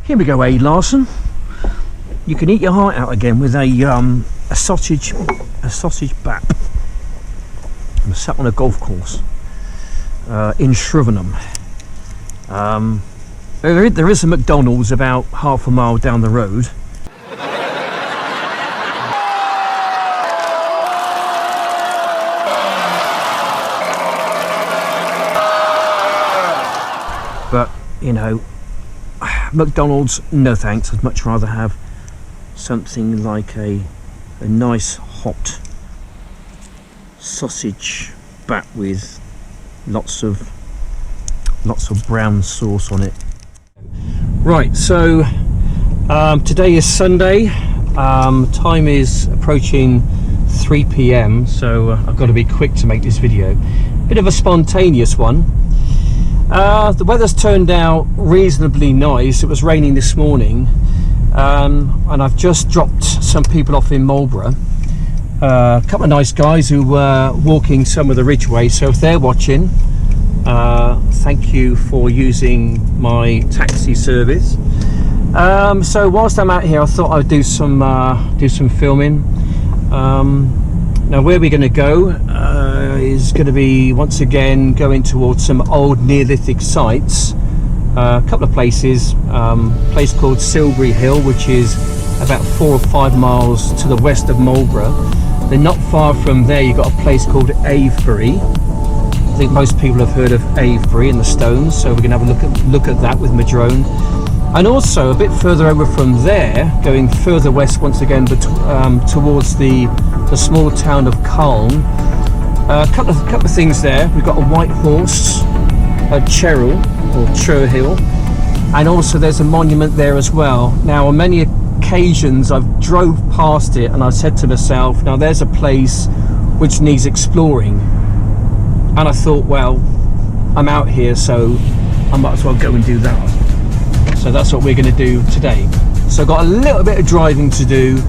Here we go, Larson. You can eat your heart out again with a sausage bap. I'm sat on a golf course in Shrivenham. There is a McDonald's about half a mile down the road. But, you know, McDonald's, no thanks. I'd much rather have something like a nice hot sausage bat with lots of brown sauce on it. Right, so today is Sunday. Time is approaching 3 p.m, so I've got to be quick to make this video. Bit of a spontaneous one. The weather's turned out reasonably nice. It was raining this morning, and I've just dropped some people off in Marlborough. A couple of nice guys who were walking some of the Ridgeway, so if they're watching, thank you for using my taxi service. So whilst I'm out here, I thought I'd do some filming. Now where we're going to go is going to be once again going towards some old Neolithic sites. A couple of places. A place called Silbury Hill, which is about 4 or 5 miles to the west of Marlborough. Then not far from there you've got a place called Avebury. I think most people have heard of Avebury and the stones, so we're going to have a look at that with my drone. And also a bit further over from there, going further west once again, but towards the small town of Calne. A couple of things there. We've got a white horse at Cherhill, and also there's a monument there as well. Now on many occasions I've drove past it and I said to myself, now there's a place which needs exploring, and I thought, well, I'm out here, so I might as well go and do that. So that's what we're going to do today. So I've got a little bit of driving to do,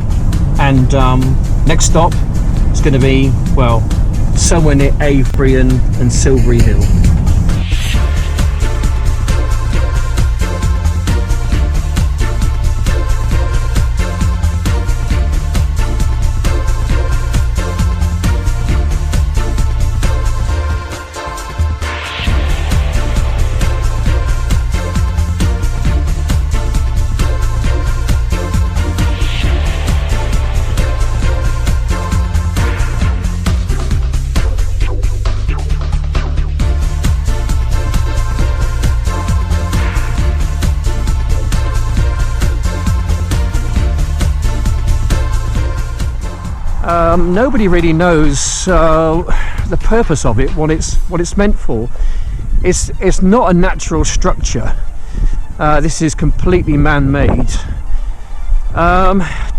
and next stop is going to be, well, somewhere near Avebury and Silbury Hill. Nobody really knows the purpose of it, what it's meant for. It's not a natural structure. This is completely man-made.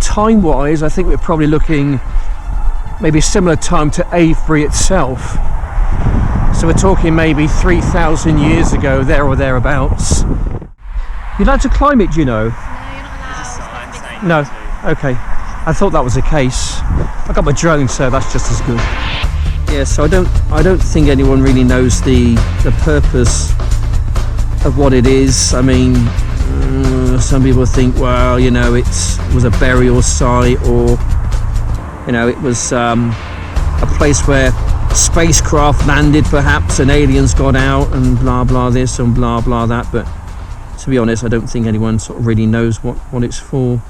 Time-wise, I think we're probably looking maybe similar time to Avebury itself. So we're talking maybe 3,000 years ago, there or thereabouts. You'd like to climb it, do you know? No, you're not allowed. No? Okay. I thought that was the case. I got my drone, so that's just as good. Yeah, so I don't think anyone really knows the purpose of what it is. I mean, some people think, well, you know, it was a burial site, or you know, it was a place where spacecraft landed perhaps and aliens got out and blah blah this and blah blah that. But to be honest, I don't think anyone sort of really knows what it's for.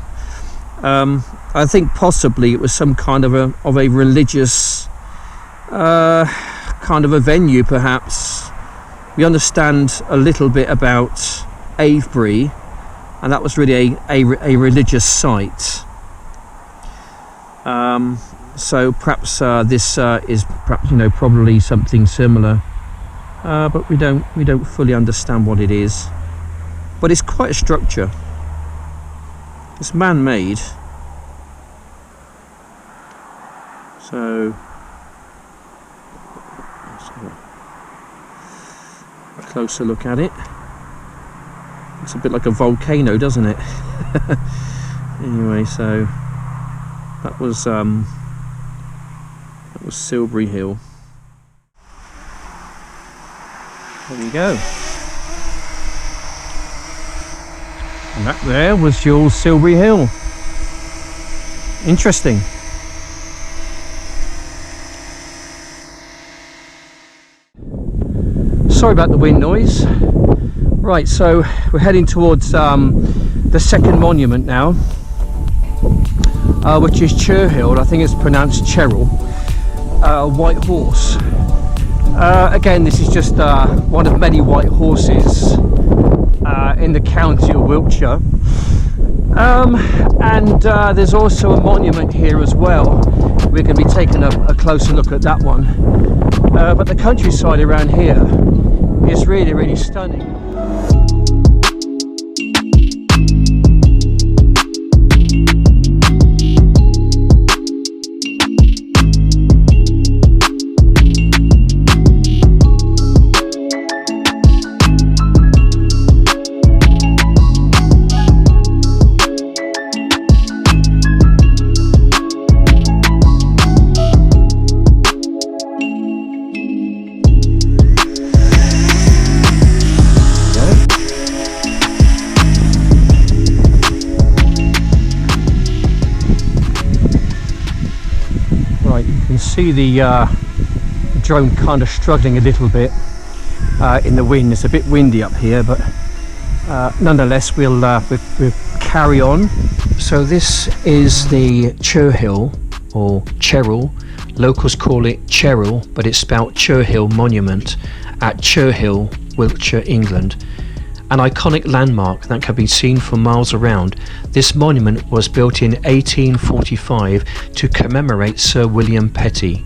I think possibly it was some kind of a religious kind of a venue, perhaps. We understand a little bit about Avebury, and that was really a religious site. So perhaps this is perhaps, you know, probably something similar, but we don't fully understand what it is. But it's quite a structure. It's man-made. So let's have a closer look at it. It's a bit like a volcano, doesn't it? Anyway, so that was Silbury Hill. There we go. And that there was your Silbury Hill. Interesting. Sorry about the wind noise. Right, so we're heading towards the second monument now, which is Cherhill. I think it's pronounced Cheryl. White horse. Again, this is just one of many white horses in the county of Wiltshire. And there's also a monument here as well. We're going to be taking a closer look at that one. But the countryside around here is really, really stunning. See the drone kind of struggling a little bit in the wind. It's a bit windy up here, but nonetheless we'll carry on. So this is the Cherhill, or Cheryl. Locals call it Cheryl, but it's spelled Cherhill Monument at Cherhill, Wiltshire, England. An iconic landmark that can be seen for miles around, this monument was built in 1845 to commemorate Sir William Petty.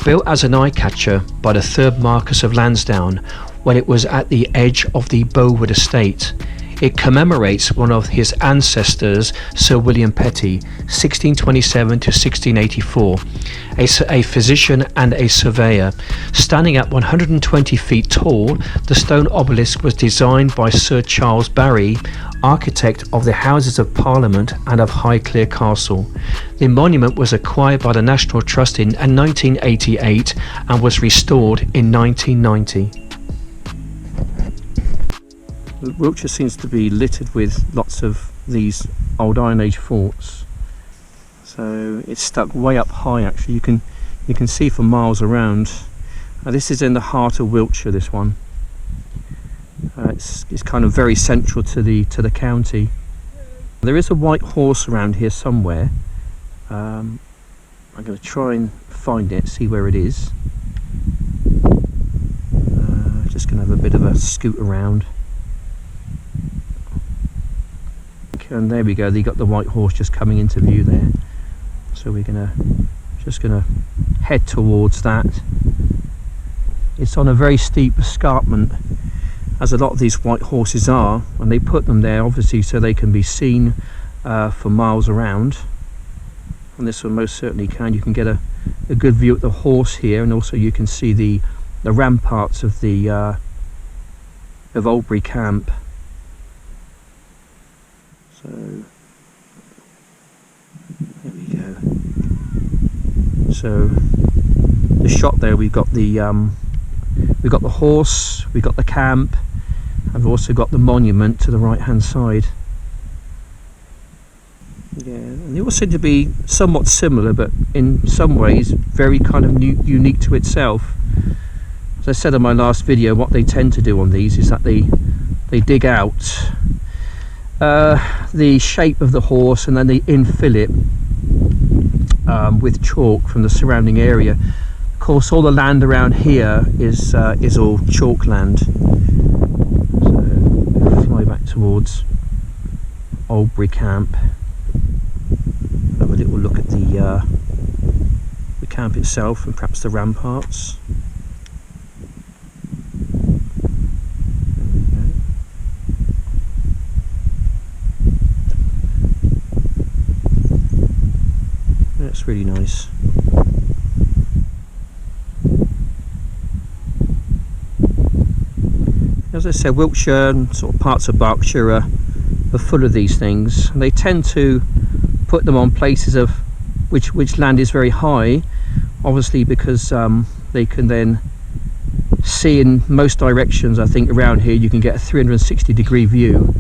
Built as an eye-catcher by the 3rd Marquess of Lansdowne when it was at the edge of the Bowood estate, it commemorates one of his ancestors, Sir William Petty, 1627 to 1684, a physician and a surveyor. Standing at 120 feet tall, the stone obelisk was designed by Sir Charles Barry, architect of the Houses of Parliament and of Highclere Castle. The monument was acquired by the National Trust in 1988 and was restored in 1990. Wiltshire seems to be littered with lots of these old Iron Age forts. So it's stuck way up high. Actually, you can see for miles around. This is in the heart of Wiltshire. This one. It's kind of very central to the county. There is a white horse around here somewhere. I'm going to try and find it, see where it is. Just going to have a bit of a scoot around. And there we go, they got the white horse just coming into view there. So we're just gonna head towards that. It's on a very steep escarpment, as a lot of these white horses are, and they put them there obviously so they can be seen for miles around. And this one most certainly can. You can get a good view at the horse here, and also you can see the ramparts of the of Oldbury Camp. So there we go. So the shot there, we've got the horse, we've got the camp, and we've also got the monument to the right hand side. Yeah, and they all seem to be somewhat similar, but in some ways very kind of unique to itself. As I said in my last video, what they tend to do on these is that they dig out the shape of the horse and then they infill it with chalk from the surrounding area. Of course, all the land around here is all chalk land. So fly back towards Oldbury Camp. Have a little look at the camp itself and perhaps the ramparts. That's really nice. As I said, Wiltshire and sort of parts of Berkshire are full of these things, and they tend to put them on places of which land is very high, obviously because they can then see in most directions. I think around here you can get a 360-degree view,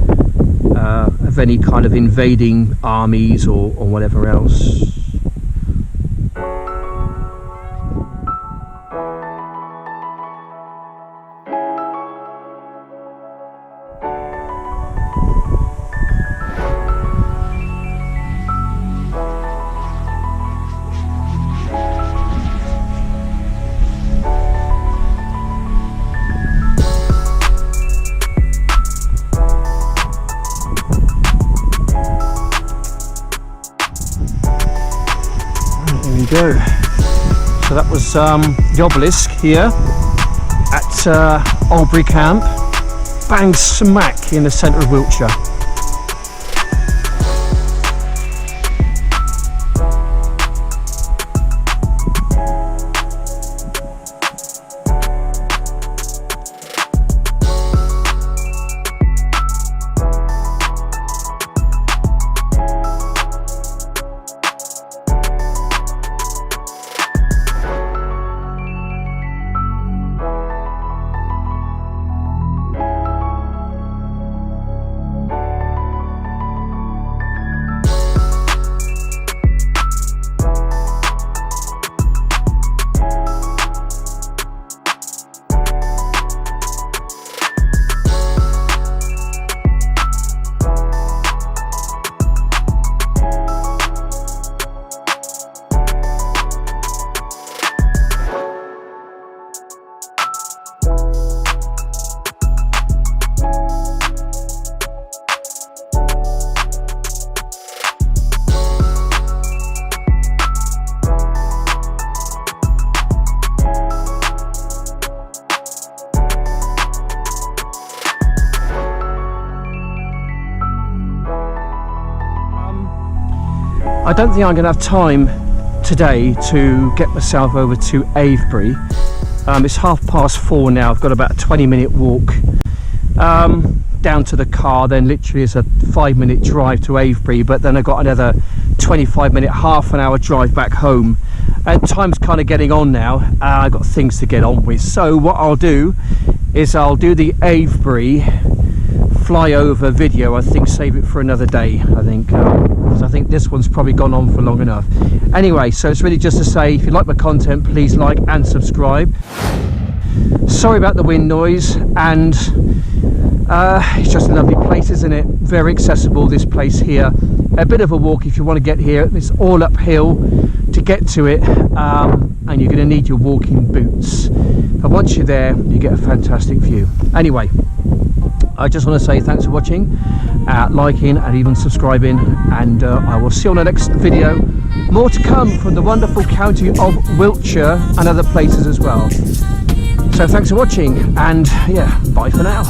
of any kind of invading armies or whatever else. Go. So that was the obelisk here at Albury Camp, bang smack in the centre of Wiltshire. I don't think I'm going to have time today to get myself over to Avebury. It's 4:30 now. I've got about a 20-minute walk down to the car, then literally it's a 5-minute drive to Avebury, but then I've got another 25-minute, half an hour drive back home, and time's kind of getting on now. I've got things to get on with, so what I'll do is I'll do the Avebury flyover video. I think save it for another day, I think, because I think this one's probably gone on for long enough. Anyway, so it's really just to say, if you like my content, please like and subscribe. Sorry about the wind noise, and it's just a lovely place, isn't it? Very accessible, this place here. A bit of a walk if you want to get here. It's all uphill to get to it, and you're going to need your walking boots, but once you're there you get a fantastic view. Anyway, I just want to say thanks for watching, liking and even subscribing, and I will see you on the next video. More to come from the wonderful county of Wiltshire and other places as well. So thanks for watching, and yeah, bye for now.